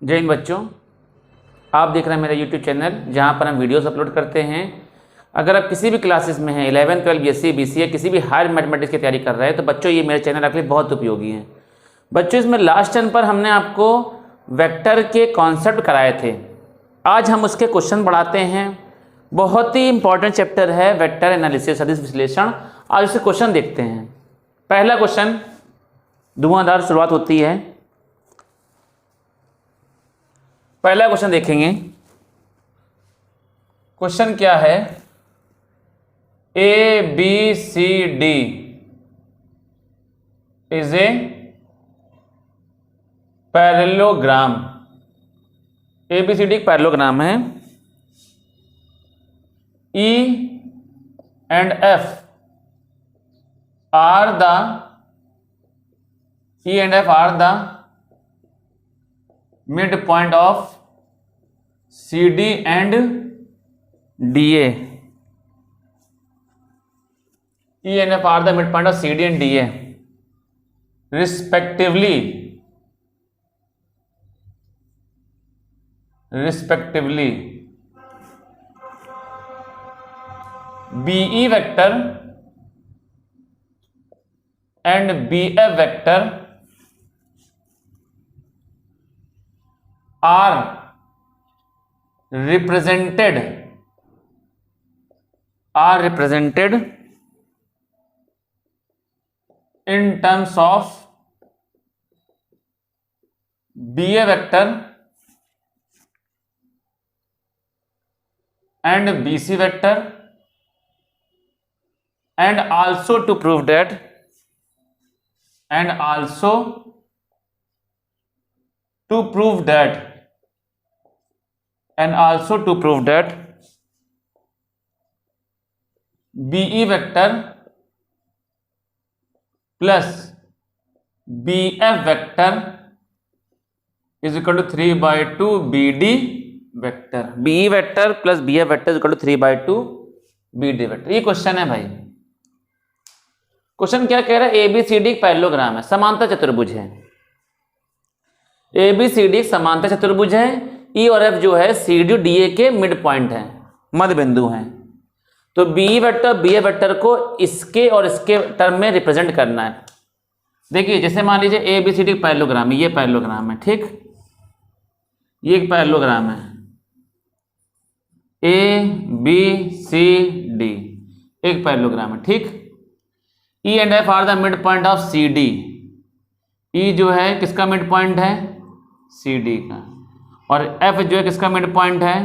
जय हिंद बच्चों, आप देख रहे हैं मेरा यूट्यूब चैनल जहां पर हम वीडियोस अपलोड करते हैं। अगर आप किसी भी क्लासेस में हैं 11, 12, BSc, BCA या किसी भी हायर मैथमेटिक्स की तैयारी कर रहे हैं तो बच्चों ये मेरे चैनल आपके लिए बहुत उपयोगी है। बच्चों इसमें लास्ट टर्म पर हमने आपको वेक्टर के कॉन्सेप्ट कराए थे। आज हम उसके क्वेश्चन बढ़ाते हैं। बहुत ही इंपॉर्टेंट चैप्टर है वेक्टर एनालिसिस, सदिश विश्लेषण। आज उसके क्वेश्चन देखते हैं। पहला क्वेश्चन धुआंधार शुरुआत होती है। पहला क्वेश्चन देखेंगे। क्वेश्चन क्या है? ABCD is a parallelogram. ABCD एक पैरेललोग्राम है। E and F are the midpoint of CD and DA. E and F are the midpoint of CD and DA respectively. BE vector and BF vector are represented in terms of BA vector and BC vector, and also to prove that BE vector plus BF vector is equal to 3/2 BD vector. BE vector plus BF vector is equal to 3/2 BD vector. ये question है भाई। Question क्या कह रहा है? ABCD एक parallelogram है, समांतर चतुर्भुज है। ABCD एक समांतर चतुर्भुज है। E और F जो है CD और DA के मिड पॉइंट है, मध्य बिंदु हैं। तो BE वेक्टर BF वेक्टर को इसके और इसके टर्म में रिप्रेजेंट करना है। देखिए जैसे मान लीजिए ABCD एक पैरेललोग्राम है, ये पैरेललोग्राम है, ठीक। ये एक पैरेललोग्राम है ABCD एक पैरेललोग्राम है, ठीक। E and F are the mid point of CD। E जो है किसका मिड पॉइंट है? CD का। और F जो है किसका मिड पॉइंट है?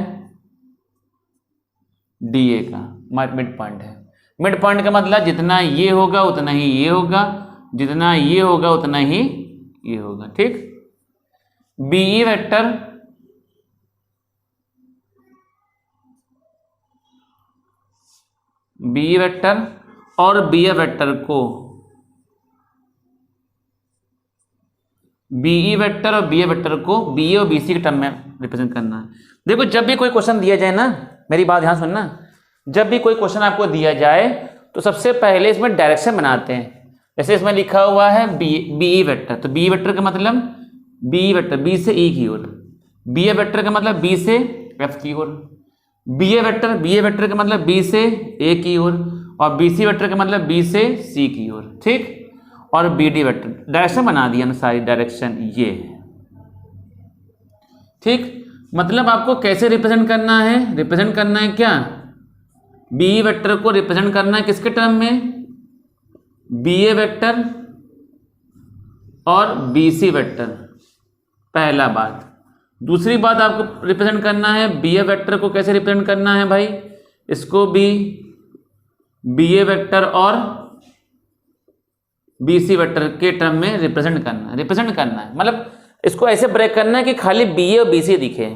DA का मिड पॉइंट है। मिड पॉइंट का मतलब जितना ये होगा उतना ही ये होगा, जितना ये होगा उतना ही ये होगा, ठीक। BE वेक्टर और BF वेक्टर को BE वेक्टर और BF वेक्टर को BA और BC के टर्म में रिप्रेजेंट करना है। देखो जब भी कोई क्वेश्चन दिया जाए ना, मेरी बात ध्यान सुनना, जब भी कोई क्वेश्चन आपको दिया जाए तो सबसे पहले इसमें डायरेक्शन बनाते हैं। जैसे इसमें लिखा हुआ है BE वेक्टर, तो BE वेक्टर का मतलब BE वेक्टर B से E की ओर, BF वेक्टर का मतलब B से F की ओर, BA वेक्टर का मतलब B से A की ओर, और BC वेक्टर का मतलब B से C की ओर, ठीक। और BD वेक्टर डायरेक्शन बना दिया ना, सारी डायरेक्शन ये है, ठीक। मतलब आपको कैसे रिप्रेजेंट करना है? रिप्रेजेंट करना है क्या? BE वेक्टर को रिप्रेजेंट करना है किसके टर्म में? BA वेक्टर और BC वेक्टर, पहला बात। दूसरी बात आपको रिप्रेजेंट करना है BF वेक्टर को कैसे रिप्रेजेंट करना है भाई? इसको भी BA वेक्टर और BC वेक्टर के टर्म में रिप्रेजेंट करना है। मतलब इसको ऐसे ब्रेक करना है कि खाली BA और BC दिखे,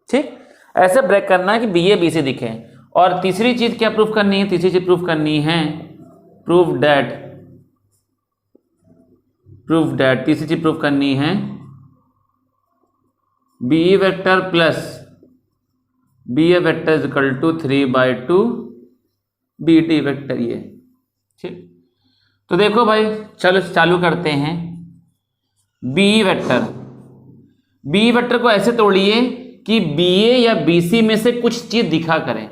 ठीक। ऐसे ब्रेक करना है कि BA BC दिखे। और तीसरी चीज क्या प्रूफ करनी है? तीसरी चीज प्रूफ करनी है तीसरी चीज प्रूफ करनी है BE vector plus BF vector is equal to 3/2 BD vector, ये ठीक। तो देखो भाई, चलो चालू करते हैं। BE वेक्टर बी वेक्टर को ऐसे तोड़िए कि बी ए या बी सी में से कुछ चीज दिखा करें।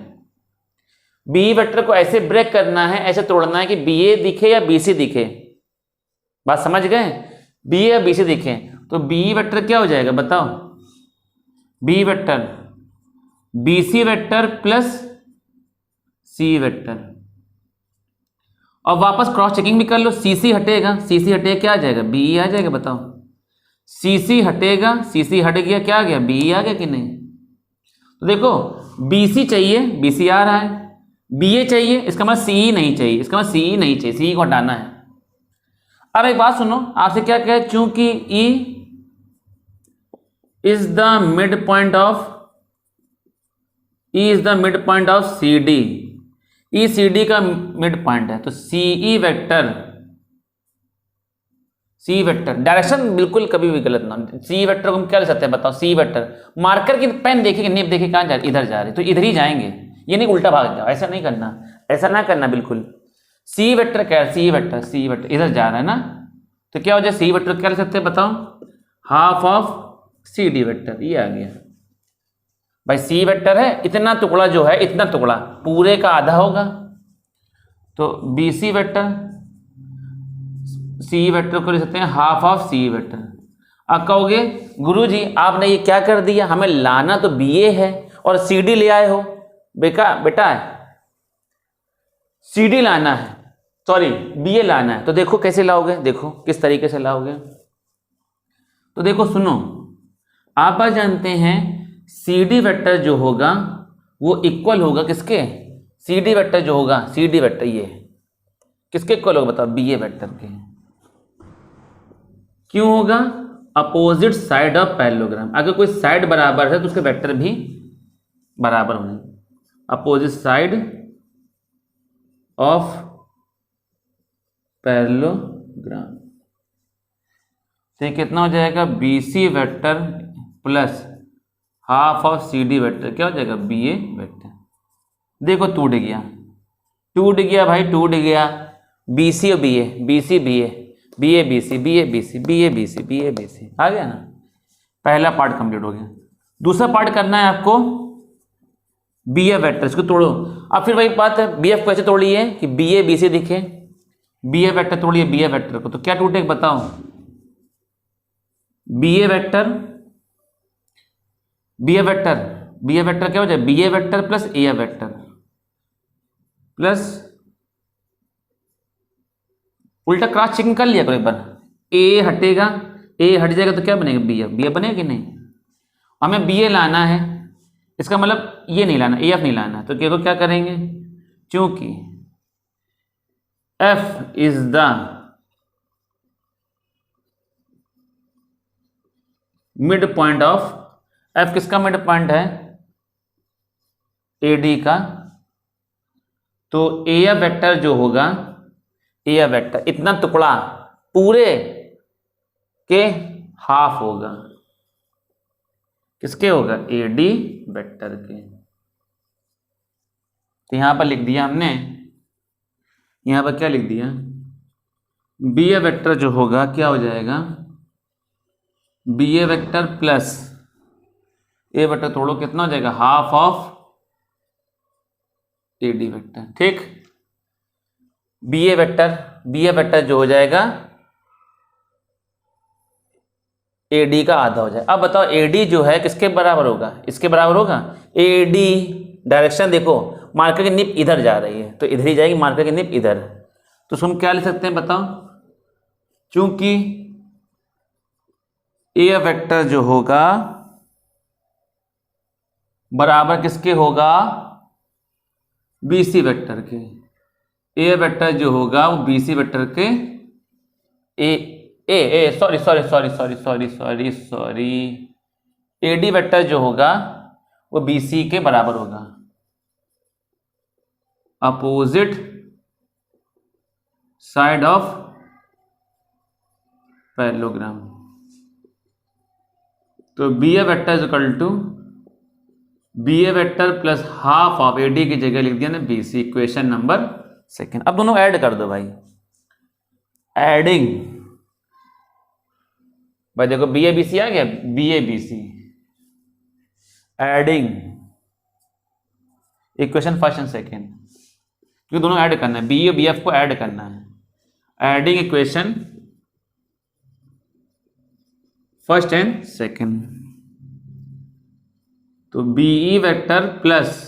बी वेक्टर को ऐसे ब्रेक करना है, ऐसे तोड़ना है कि बी ए दिखे या बी सी दिखे। बात समझ गए? बी ए या बी सी दिखे तो बी वेक्टर क्या हो जाएगा बताओ? B vector B C vector plus C vector. और वापस क्रॉस चेकिंग भी कर लो, सी सी हटेगा, सी सी हटेगा क्या आ जाएगा? बी ई आ जाएगा। बताओ, सी सी हटेगा, सी सी हट गया, क्या आ गया? बी ई आ गया कि नहीं? तो देखो बी सी चाहिए, बी सी आ रहा है, बी ए चाहिए, इसका मतलब सी ई नहीं चाहिए, इसका मतलब सी ई नहीं चाहिए, सी ई को हटाना है। अब एक बात सुनो, आपसे क्या कहे, चूंकि E is the mid point of C D, E C D का मिड पॉइंट है, तो सी वेक्टर डायरेक्शन बिल्कुल कभी भी गलत ना। सी वेक्टर को हम क्या ले सकते हैं बताओ? सी वेक्टर मार्कर की पेन देखिए, निप देखिए कहाँ जा रही, इधर जा रही, तो इधर ही जाएंगे, ये नहीं उल्टा भाग जाओ, ऐसा नहीं करना, ऐसा ना करना बिल्कुल। सी वेक्टर क्या है? सी वेक्टर इधर जा रहा है ना, तो क्या हो जाए? सी वेक्टर क्या ले सकते हैं बताओ? Half of C D vector, ये आ गया भाई। सी वेक्टर है, इतना टुकड़ा जो है, इतना टुकड़ा पूरे का आधा होगा, तो B C vector, C vector को ले सकते हैं हाफ ऑफ सी वेक्टर। अब कहोगे गुरुजी आपने ये क्या कर दिया, हमें लाना तो बी ए है और सी डी ले आए हो। बेटा सी डी लाना है, सॉरी बी ए लाना है, तो देखो कैसे लाओगे, देखो किस तरीके से लाओगे। तो देखो सुनो, आप जानते हैं सी डी वेक्टर जो होगा वो इक्वल होगा किसके? सी डी वेक्टर जो होगा, सी डी वेक्टर ये किसके इक्वल होगा बताओ? बी ए वेक्टर के। क्यों होगा? Opposite side of parallelogram. अगर कोई साइड बराबर है तो उसके वेक्टर भी बराबर होंगे। अपोजिट साइड ऑफ पैरेललोग्राम, तो कितना हो जाएगा? B C vector plus half of C D vector, क्या हो जाएगा? B A vector. देखो टूट गया भाई, टूट गया। बी सी और B A, B C B A, B A B C, B A B C, B A B C, B A B C, आ गया ना? पहला पार्ट कंप्लीट हो गया। दूसरा पार्ट करना है आपको बी ए वेक्टर, इसको तोड़ो। अब फिर वही बात है, बी एफ को ऐसे तोड़िए कि बी ए बी सी दिखे, B A vector तोड़िए B A vector को, तो क्या टूटेगा बताओ? बी ए वेक्टर क्या हो जाए? B A vector plus A vector plus, उल्टा क्रॉस चेकिंग कर लिया करो एक बार, ए हटेगा, ए हट जाएगा तो क्या बनेगा? बी एफ बनेगा कि नहीं? हमें बी ए लाना है, इसका मतलब ये नहीं लाना, ए एफ नहीं लाना, तो क्या करेंगे? चूंकि F is the mid point of, F किसका मिड पॉइंट है? ए डी का, तो ए वेक्टर जो होगा, ए वेक्टर इतना टुकड़ा पूरे के हाफ होगा, किसके होगा? ए डी वेक्टर के। तो यहां पर लिख दिया हमने, यहां पर क्या लिख दिया? बी ए वेक्टर जो होगा क्या हो जाएगा? B A vector plus A vector तोड़ो, कितना हो जाएगा? Half of A D vector. ठीक, बी ए वेक्टर जो हो जाएगा ए डी का आधा हो जाएगा। अब बताओ ए डी जो है किसके बराबर होगा? इसके बराबर होगा। ए डी डायरेक्शन देखो, मार्कर की निप इधर जा रही है, तो इधर ही जाएगी मार्कर की निप इधर, तो हम क्या ले सकते हैं बताओ? चूंकि ए वेक्टर जो होगा बराबर किसके होगा? बी सी वेक्टर के। ए वेक्टर जो होगा वो बी सी वेक्टर के सॉरी ए डी वेक्टर जो होगा वो बी सी के बराबर होगा, अपोजिट साइड ऑफ पैरेललोग्राम। तो B A vector is equal to B A vector plus half of A D की जगह लिख दिया ना B C, equation number second. अब दोनों ऐड कर दो भाई, एडिंग भाई देखो बी ए बी सी आ गया, B A B C adding equation first and second, क्योंकि दोनों ऐड करना है, बी ए बी एफ को ऐड करना है, adding equation first and second. तो B E vector plus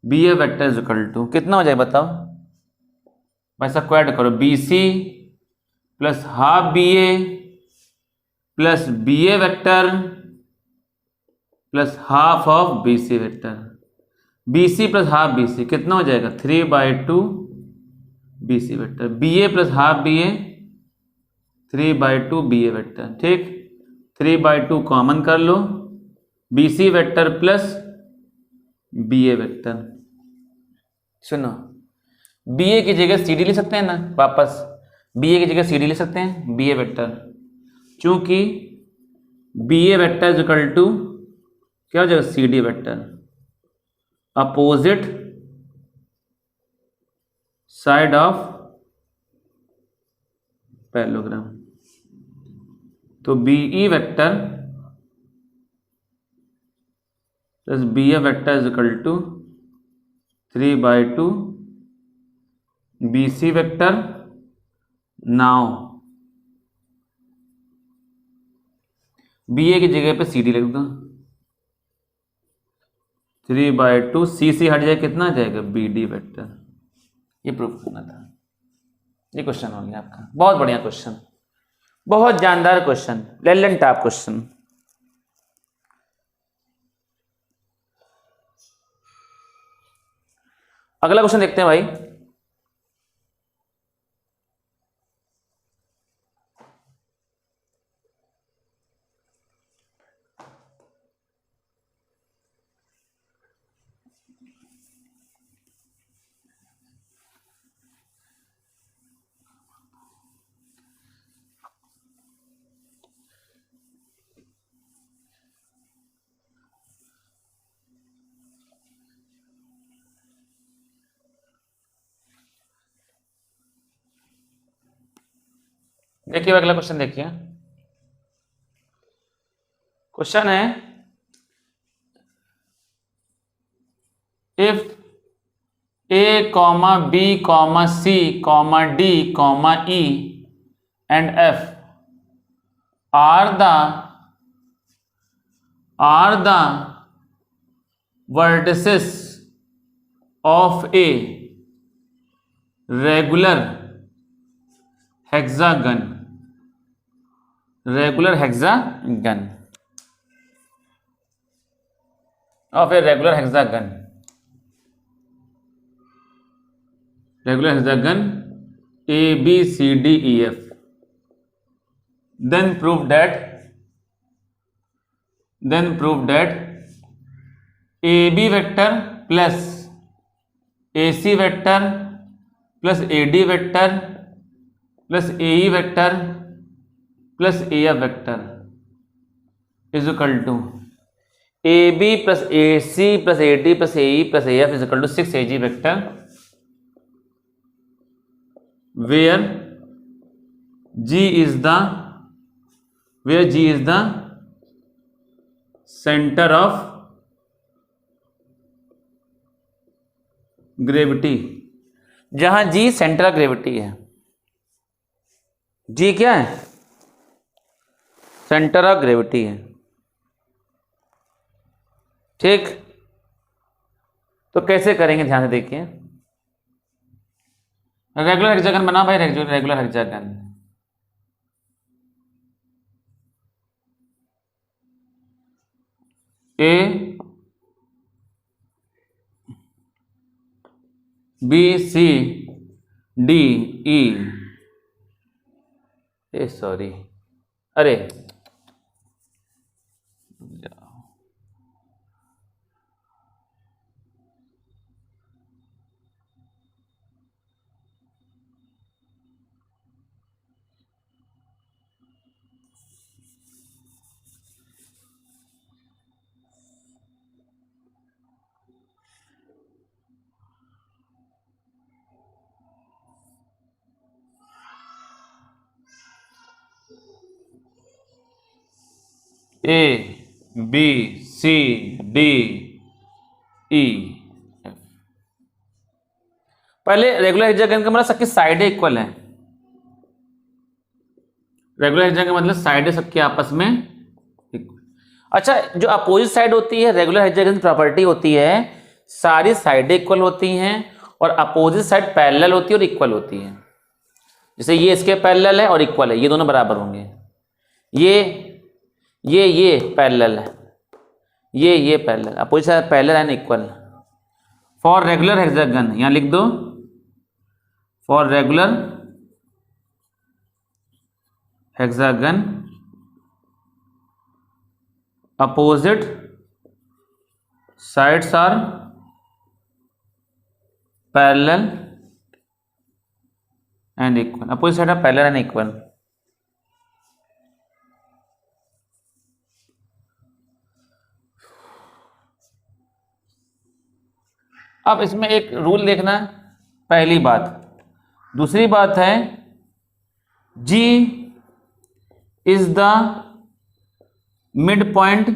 B A vector is equal to कितना हो जाए बताओ भाई, सबको ऐड करो, B C plus half B A plus B A vector plus half of B C vector, B C plus half B C कितना हो जाएगा 3/2 B C vector, B A plus half B A 3/2 B A vector, ठीक 3/2 common कर लो, B C vector plus B A vector. सुनो B A की जगह C D ले सकते हैं ना, वापस बी ए की जगह सी डी ले सकते हैं, बी ए वेक्टर, चूंकि B A vector is equal to क्या हो जाएगा C D vector, opposite side of parallelogram. तो B E vector plus B A vector is equal to 3/2 B C vector. Now B A की जगह पे C D लिख दो, 3/2 सी सी हट जाए कितना आ जाएगा बी डी वेक्टर। ये प्रूफ करना था, ये क्वेश्चन हो गया आपका, बहुत बढ़िया क्वेश्चन, बहुत जानदार क्वेश्चन, लेलन टॉप क्वेश्चन। अगला क्वेश्चन देखते हैं भाई, देखिए अगला क्वेश्चन देखिए, क्वेश्चन है if A comma B comma C comma D comma E and F are the vertices of a regular hexagon of a regular hexagon A B C D E F, then prove that AB vector plus AC vector plus AD vector plus AE vector plus AF vector is equal to AB plus AC plus AD plus AE plus AF is equal to 6 AG vector, where G is the center of gravity, जहां G centre of gravity है। G क्या है? Centre of gravity है, ठीक। तो कैसे करेंगे ध्यान से देखिए, रेगुलर हेक्सागन बना भाई, regular hexagon, A B C D E, sorry अरे A B C D E F. पहले रेगुलर हेक्सागन का मतलब सबकी साइडें इक्वल हैं। रेगुलर हेक्सागन का मतलब साइडें सबकी आपस में इक्वल। अच्छा, जो अपोजिट साइड होती है रेगुलर हेक्सागन की प्रॉपर्टी होती है सारी साइडें इक्वल होती हैं और अपोजिट साइड पैरेलल होती है और इक्वल होती है। जैसे ये इसके पैरेलल है और इक्वल है, ये दोनों बराबर होंगे। ये पैरेलल है, ये parallel, opposite side parallel and equal. For regular hexagon यहां लिख दो, for regular hexagon opposite sides are parallel and equal. Opposite sides are parallel and equal. अब इसमें एक रूल देखना, पहली बात। दूसरी बात है G is the midpoint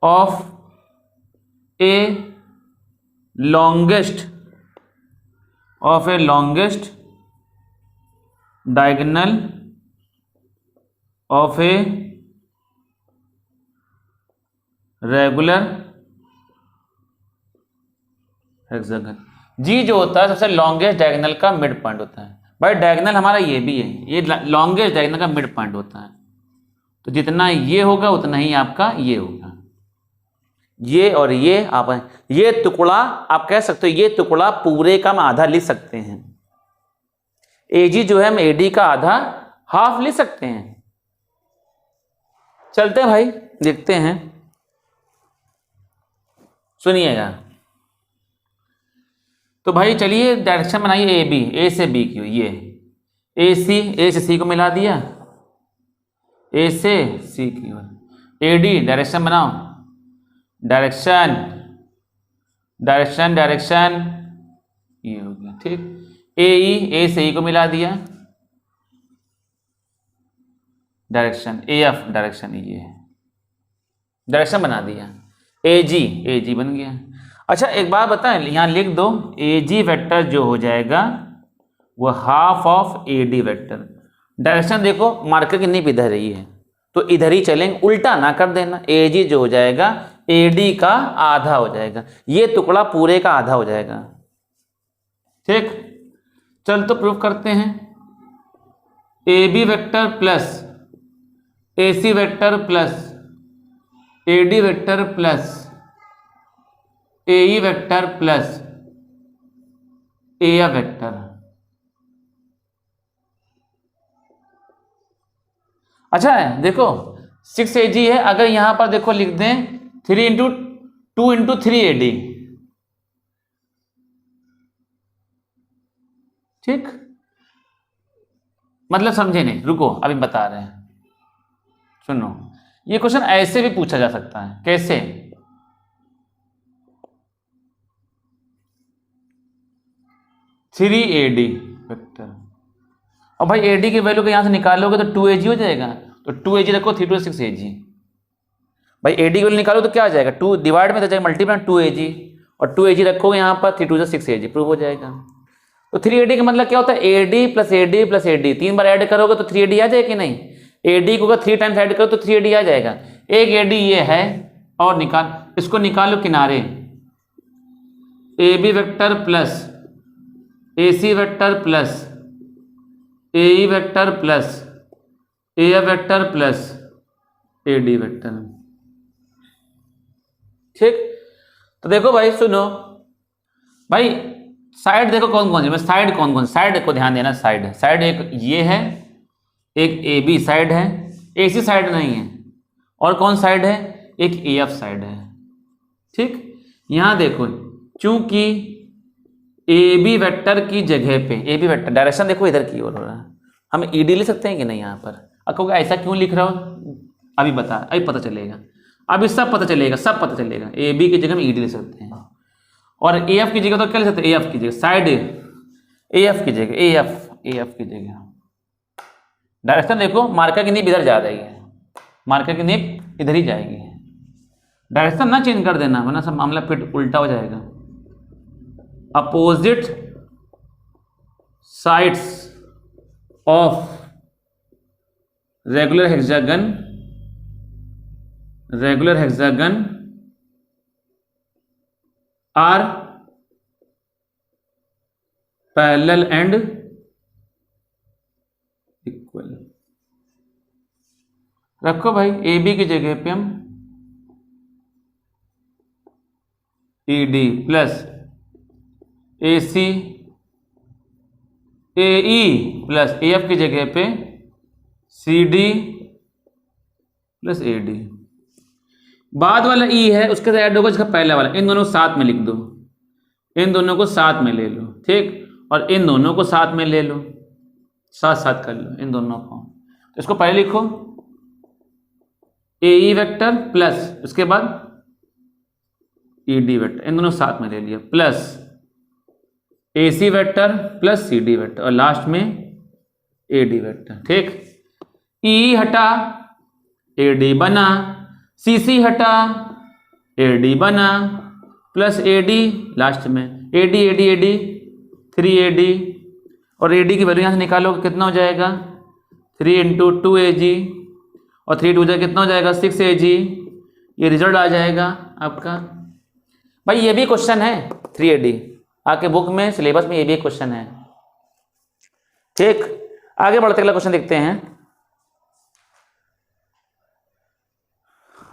of a longest diagonal of a regular hexagon. जी जो होता है सबसे लॉन्गेस्ट डायगोनल का मिड पॉइंट होता है। भाई डायगोनल हमारा ये भी है, ये लॉन्गेस्ट डायगोनल का मिड पॉइंट होता है। तो जितना ये होगा उतना ही आपका ये होगा। ये और ये आप ये टुकड़ा आप कह सकते हो, ये टुकड़ा पूरे का हम आधा लिख सकते हैं। एजी जो है हम एडी का आधा हाफ लिख सकते हैं। चलते हैं भाई, देखते हैं, सुनिएगा। तो भाई चलिए डायरेक्शन बनाइए ए बी, ए से बी की, ये ए से सी को मिला दिया, ए से सी की ओर। ए डी डायरेक्शन बनाओ, डायरेक्शन ये हो गया, ठीक। ए से ई को मिला दिया, डायरेक्शन ए एफ, डायरेक्शन ये है, डायरेक्शन बना दिया। ए जी बन गया। अच्छा एक बात बताएं, यहां लिख दो ए जी वेक्टर जो हो जाएगा वो half of A D vector. Direction देखो मार्कर की नीब इधर ही है तो इधर ही चलेंगे, उल्टा ना कर देना। ए जी जो हो जाएगा ए डी का आधा हो जाएगा, ये टुकड़ा पूरे का आधा हो जाएगा, ठीक। चल तो प्रूफ करते हैं। A B vector plus A C vector plus A D vector plus A E vector plus A F vector. अच्छा है, देखो 6 AG है, अगर यहां पर देखो लिख दें 3 इंटू 2 इंटू 3 AD, ठीक। मतलब समझे नहीं, रुको अभी बता रहे हैं, सुनो। ये क्वेश्चन ऐसे भी पूछा जा सकता है, कैसे? 3 AD वेक्टर, और भाई AD की वैल्यू को यहां से निकालोगे तो 2 AG हो जाएगा, तो 2 AG रखो, 3 2 6 AG। भाई AD की वैल्यू निकालो तो क्या आ जाएगा, 2 डिवाइड में तो जाएगा मल्टीप्लाई 2 AG, और 2 AG रखोगे यहाँ पर, 3 2 6 AG प्रूव हो जाएगा। तो 3 AD का मतलब क्या होता है, AD plus AD plus AD, 3 बार ऐड करोगे तो 3 AD आ जाएगा कि नहीं? AD को अगर 3 टाइम्स ऐड करो तो 3 AD आ जाएगा। एक AD ये है, और इसको निकालो किनारे, AB vector plus AC vector plus AE vector plus AF vector plus AD vector, ठीक। तो देखो भाई सुनो भाई, साइड देखो कौन कौन सी, साइड कौन कौन, साइड को ध्यान देना। साइड एक ये है, एक AB साइड है, AC साइड नहीं है, और कौन साइड है, एक AF साइड है, ठीक। यहां देखो चूंकि AB वेक्टर की जगह पे, AB वेक्टर डायरेक्शन देखो इधर की ओर हो रहा है, हम ED लिख सकते हैं कि नहीं यहाँ पर? अब कहोगे ऐसा क्यों लिख रहा हो, अभी पता चलेगा, अभी सब पता चलेगा। AB की जगह हम ED लिख सकते हैं, और AF की जगह तो क्या लिख सकते हैं, AF की जगह, साइड AF की जगह, AF की जगह। डायरेक्शन देखो मार्कर की नीब इधर जा रही है, मार्कर की नेक इधर ही जाएगी, डायरेक्शन ना चेंज कर देना वरना सब मामला फिर उल्टा हो जाएगा। Opposite sides of regular hexagon are parallel and equal. रखो भाई ए बी की जगह पे हम E D plus A C A E plus A F की जगह पे C D plus A D. बाद वाला ई है उसके साथ ऐड होगा इसका पहला वाला, इन दोनों को साथ में लिख दो, इन दोनों को साथ में ले लो, ठीक, और इन दोनों को साथ में ले लो, साथ साथ कर लो इन दोनों को। तो इसको पहले लिखो ए ई वेक्टर प्लस उसके बाद ई डी वेक्टर, इन दोनों साथ में ले लिया, plus A C vector plus C D vector और लास्ट में ए डी वेक्टर, ठीक। ई हटा ए डी बना, सी सी हटा ए डी बना, प्लस ए डी लास्ट में A D A D A D 3 A D, और ए डी की वैल्यू यहाँ से निकालो कितना हो जाएगा 3 इंटू 2 ए जी, और 3 2 कितना हो जाएगा 6 ए जी। ये रिजल्ट आ जाएगा आपका। भाई ये भी क्वेश्चन है 3 ए डी, आपके बुक में सिलेबस में ये भी एक क्वेश्चन है, ठीक। आगे बढ़ते अगला क्वेश्चन देखते हैं।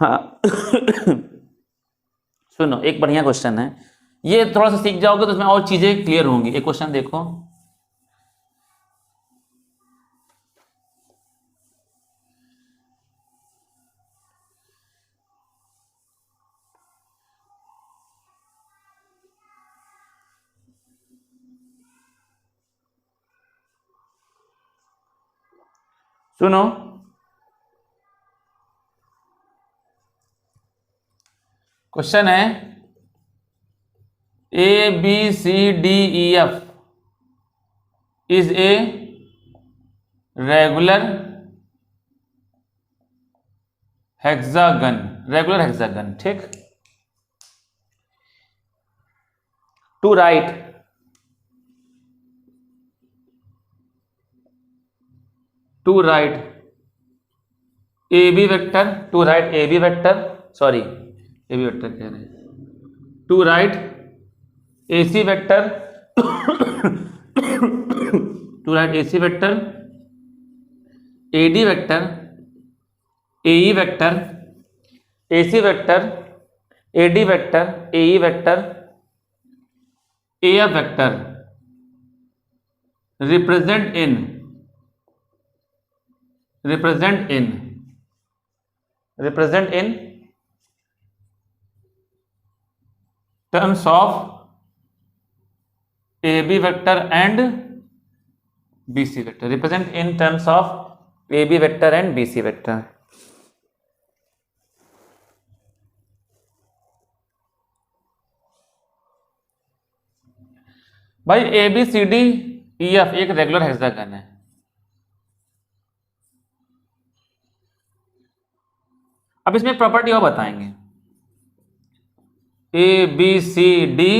हाँ सुनो एक बढ़िया क्वेश्चन है, ये थोड़ा सा सीख जाओगे तो उसमें और चीजें क्लियर होंगी। एक क्वेश्चन देखो, सुनो क्वेश्चन है A B C D E F is a regular hexagon, ठीक। To write A B vector, to write A B vector, sorry A B vector कह रहे हैं, to write A C vector to write A C vector, A D vector, A E vector, A C vector, A D vector, A E vector, A F vector represent in terms of AB vector and BC vector, represent in terms of AB vector and BC vector। भाई A B C D E F एक regular hexagon है, अब इसमें property और बताएंगे। A B C D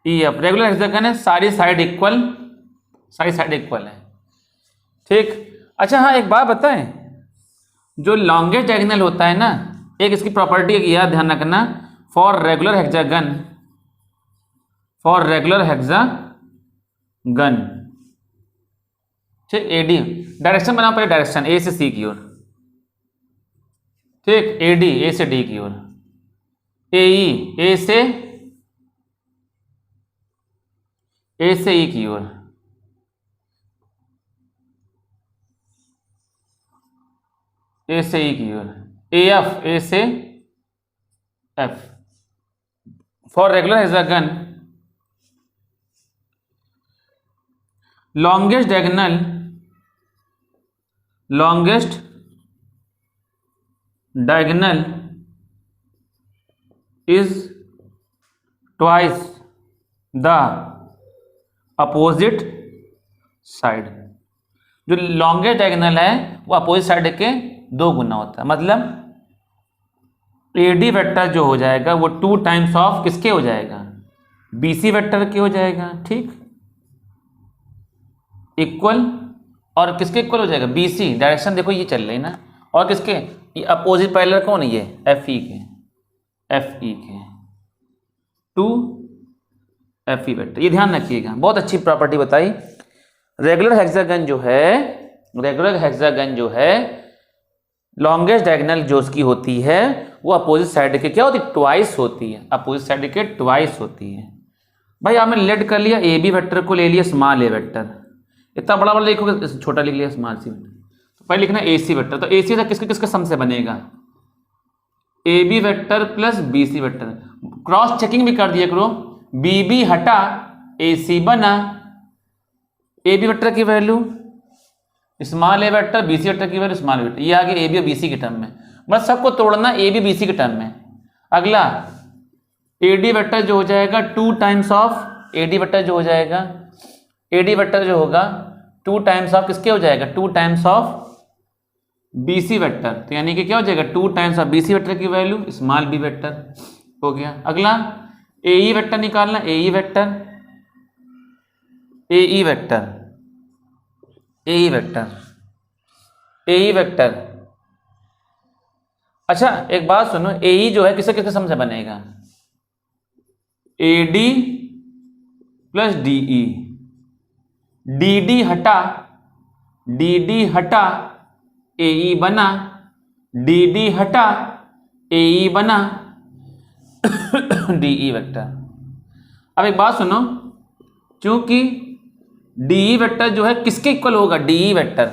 E F regular hexagon है, सारी side equal है, ठीक। अच्छा हाँ एक बात बताएं, जो लॉन्गेस्ट डायगोनल होता है ना, एक इसकी प्रॉपर्टी याद ध्यान रखना, फॉर रेगुलर हेक्सागन, ठीक। ए डी डायरेक्शन बना पड़े, डायरेक्शन ए से सी की ओर, ठीक। ए डी ए से डी की ओर, ए ई ए से ई की ओर, ए से ई की ओर, ए एफ ए से F. For regular hexagon longest diagonal is twice the opposite side। जो लॉन्गेस्ट डायगोनल है वो अपोजिट साइड के 2 गुना होता है, मतलब AD वेक्टर जो हो जाएगा वो 2 टाइम्स ऑफ किसके हो जाएगा, BC वेक्टर के हो जाएगा, ठीक, इक्वल, और किसके इक्वल हो जाएगा, BC, डायरेक्शन देखो ये चल रही ना, और किसके, ये अपोजिट पैरेलल कौन है, ये FE के 2 FE वेक्टर, ये ध्यान रखिएगा, बहुत अच्छी प्रॉपर्टी बताई। रेगुलर हेक्सागन जो है लॉन्गेस्ट डायगोनल जो उसकी होती है वो अपोजिट साइड के क्या होती है, ट्वाइस होती है, अपोजिट साइड के ट्वाइस होती है। भाई आपने लेट कर लिया, AB वेक्टर को ले लिया स्मॉल a वेक्टर, इतना बड़ा बड़ा लिखोगे, छोटा लिख लिया स्मॉल c वेक्टर, तो पहले लिखना AC वेक्टर, तो AC से किसके किसके सम से बनेगा, AB vector plus BC vector, cross checking भी कर दिया करो, BB हटा AC बना, AB वेक्टर की value small a vector, BC vector की वैल्यू स्मॉल वेक्टर, ये आ गया AB और BC के टर्म में, बस सबको तोड़ना AB BC के टर्म में। अगला AD वेक्टर जो हो जाएगा 2 टाइम्स ऑफ AD वेक्टर जो हो जाएगा, AD वेक्टर जो होगा 2 टाइम्स ऑफ किसके हो जाएगा, 2 टाइम्स ऑफ BC वेक्टर, तो यानी कि क्या हो जाएगा 2 टाइम्स ऑफ BC वेक्टर की वैल्यू स्मॉल b वेक्टर हो गया। अगला AE वेक्टर निकालना, AE vector AE vector AE vector AE vector, अच्छा एक बात सुनो, AE जो है किसके किसके सम से बनेगा, AD प्लस DE, DD हटा AE बना, DD हटा AE बना DE वेक्टर। अब एक बात सुनो, क्योंकि DE वेक्टर जो है किसके इक्वल होगा, DE वेक्टर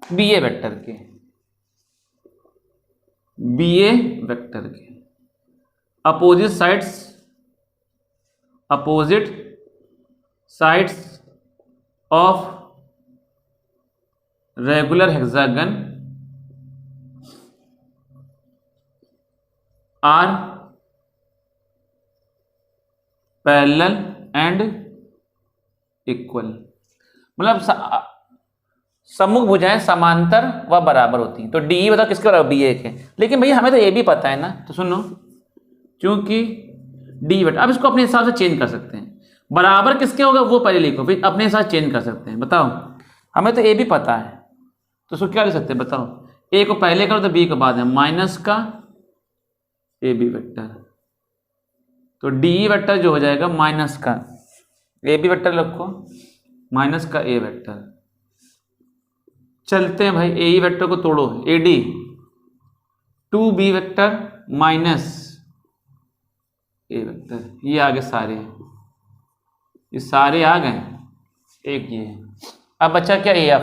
BA वेक्टर के, BA वेक्टर के opposite sides of regular hexagon are parallel and equal, मतलब सम्मुख भुजाएं समांतर व बराबर होती हैं, तो DE बताओ किसके बराबर, BA के, लेकिन भैया हमें तो ये भी पता है ना, तो सुनो, क्योंकि DE वेक्टर, अब इसको अपने हिसाब से चेंज कर सकते हैं, बराबर किसके होगा वो पहले लिखो, फिर अपने हिसाब से चेंज कर सकते हैं। बताओ, हमें तो A भी पता है, तो उसको क्या लिख सकते हैं, बताओ, A को पहले करो तो B को बाद में, माइनस का AB वेक्टर, तो DE वेक्टर जो हो जाएगा माइनस का AB वेक्टर रखो, माइनस का A वेक्टर। चलते हैं भाई, AE वेक्टर को तोड़ो, AD 2B vector minus A vector, ये आगे सारे, ये सारे आ गए, एक ये, अब बचा क्या, AF,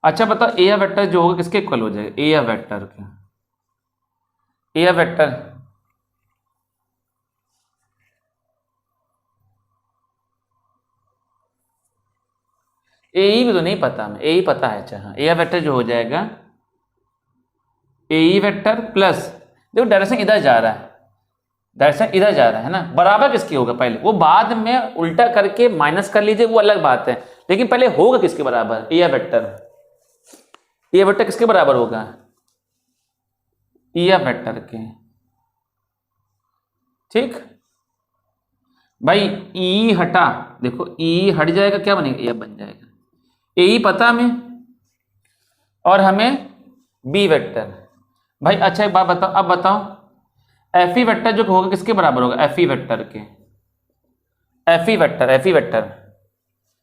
अच्छा बताओ AF वेक्टर जो होगा किसके इक्वल हो जाएगा, AF वेक्टर के, AF वेक्टर AE भी तो नहीं पता हमें, AE पता है, अच्छा हाँ, AF वेक्टर जो हो जाएगा AE वेक्टर प्लस, देखो डायरेक्शन इधर जा रहा है, डायरेक्शन इधर जा रहा है ना, बराबर किसकी होगा पहले, वो बाद में उल्टा करके माइनस कर लीजिए वो अलग बात है, लेकिन पहले होगा किसके बराबर, AF वेक्टर, AF वेक्टर किसके बराबर होगा, EF वेक्टर के, ठीक भाई। E हटा, देखो E हट जाएगा, क्या बनेगा, AF बन जाएगा, AE पता हमें, और हमें B वेक्टर। भाई अच्छा एक बात बताओ, अब बताओ FE वेक्टर जो होगा किसके बराबर होगा, FE वेक्टर के, FE vector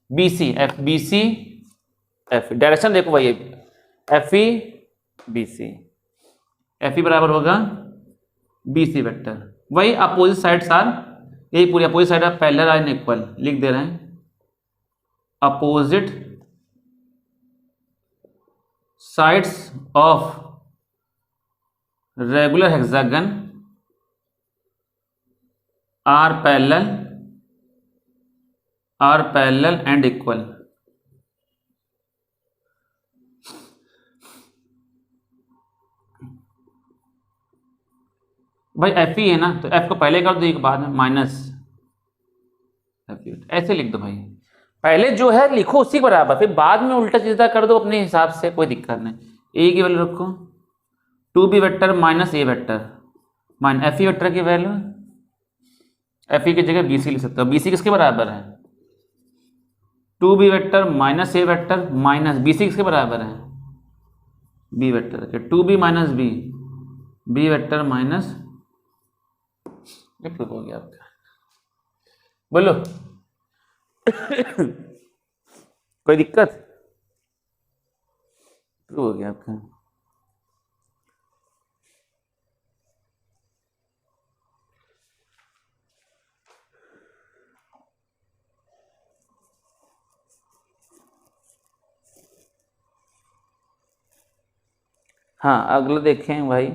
BC FE, direction देखो भाई, FE BC, FE बराबर होगा BC वेक्टर, वही अपोजिट साइड्स आर, यही पूरी opposite side are parallel and equal, लिख दे रहे हैं, opposite sides of regular hexagon are parallel and equal. भाई एफ ही है ना, तो एफ को पहले कर दो, एक बाद में माइनस एफ, ऐसे लिख दो भाई, पहले जो है लिखो उसी के बराबर, फिर बाद में उल्टा सीधा कर दो अपने हिसाब से, कोई दिक्कत नहीं। ए की वैल्यू रखो 2b vector minus A vector minus F E vector की वैल्यू, एफ ई की जगह बी सी लिख सकते हो। बी सी किसके बराबर है? 2b vector minus A vector minus B C किसके बराबर है? बी वेक्टर के 2b minus B, B vector minus, ये प्रूफ हो गया आपका। बोलो कोई दिक्कत? प्रूफ हो गया आपका। हाँ अगला देखें भाई,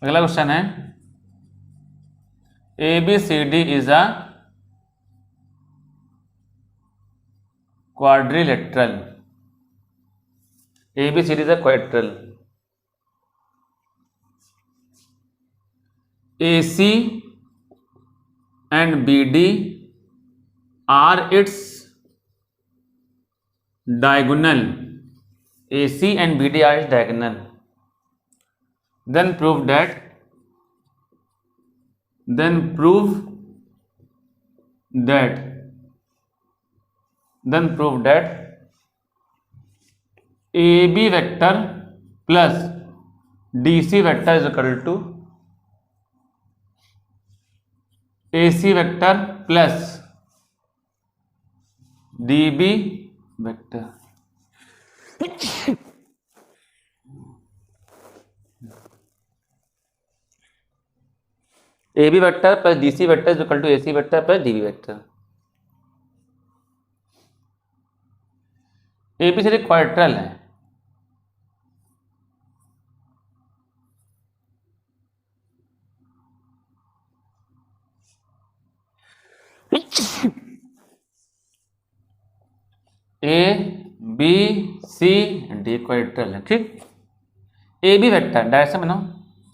अगला क्वेश्चन है A B C D is a quadrilateral, A B C D is a quadrilateral, A C and B D are its diagonal, AC and BD are its diagonal, then prove that AB vector plus DC vector is equal to AC vector plus DB vector. A B vector plus D C vector is equal to A C vector plus D B vector. A B C D quadrilateral है, A B C D quadrilateral है, ठीक। ए B vector direction बनाओ,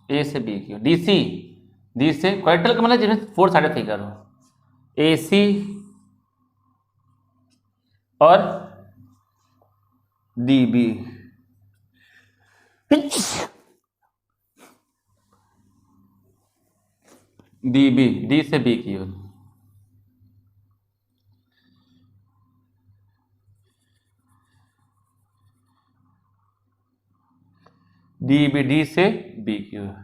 ए से B की, D C D से quadrilateral का मतलब जिसमें 4 साइड फिगर हो, ए सी और D B, D B D से बी की हो, डी बी डी से बी की ओर।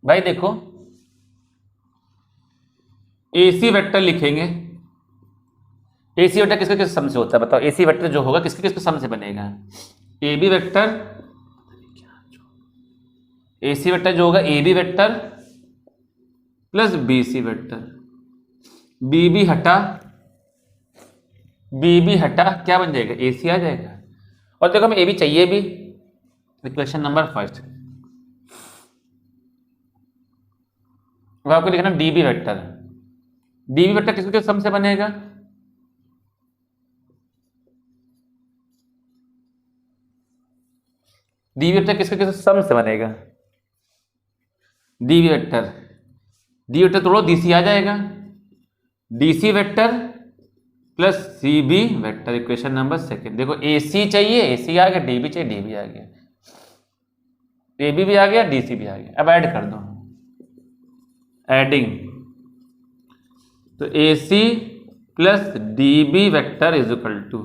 भाई देखो एसी वेक्टर लिखेंगे, एसी वेक्टर किसके किस सम से होता है बताओ? एसी वेक्टर जो होगा किसके किसके सम से बनेगा? A B vector, AC vector जो होगा A B vector plus B C vector, B B हटा क्या बन जाएगा? ए सी आ जाएगा। और देखो हमें ए बी चाहिए भी, इक्वेशन नंबर फर्स्ट। अब आपको लिखना D B vector, D B vector किसके सम से बनेगा? डी बी वेक्टर किसके किस सम से बनेगा? D B vector, D vector तोड़ो डी सी आ जाएगा, D C vector plus C B vector, equation number second. देखो ए सी चाहिए, ए सी आ गया, डी बी चाहिए, डी बी आ गया, ए बी भी आ गया, डी सी भी आ गया। अब ऐड कर दो, एडिंग, तो A C plus D B vector is equal to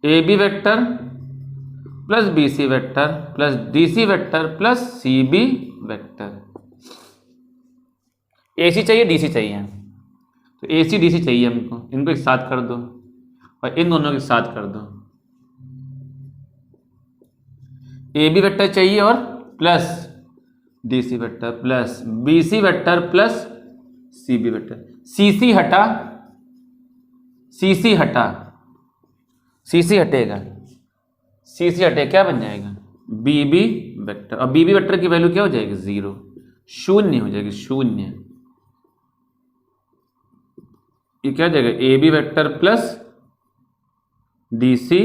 A B vector plus B C vector plus D C vector plus C B vector. A C चाहिए, D सी चाहिए, तो A C D C चाहिए हमको, इनको एक साथ कर दो और इन दोनों के साथ कर दो। ए बी वेक्टर चाहिए और plus D C vector plus B C vector plus C B vector. C C हटा, सी सी हटा, सी सी हटेगा, सी सी हटे क्या बन जाएगा बी बी वेक्टर। और बी बी वेक्टर की वैल्यू क्या हो जाएगी 0, शून्य हो जाएगी, शून्य। ये क्या हो जाएगा A B vector plus D C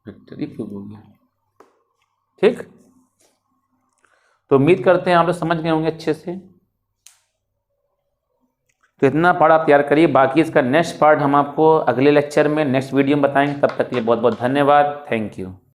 vector, ये प्रूव हो गया। ठीक, तो उम्मीद करते हैं आप लोग समझ गए होंगे अच्छे से। तो इतना पार्ट आप तैयार करिए, बाकी इसका नेक्स्ट पार्ट हम आपको अगले लेक्चर में नेक्स्ट वीडियो में बताएंगे। तब तक के लिए बहुत बहुत धन्यवाद, थैंक यू।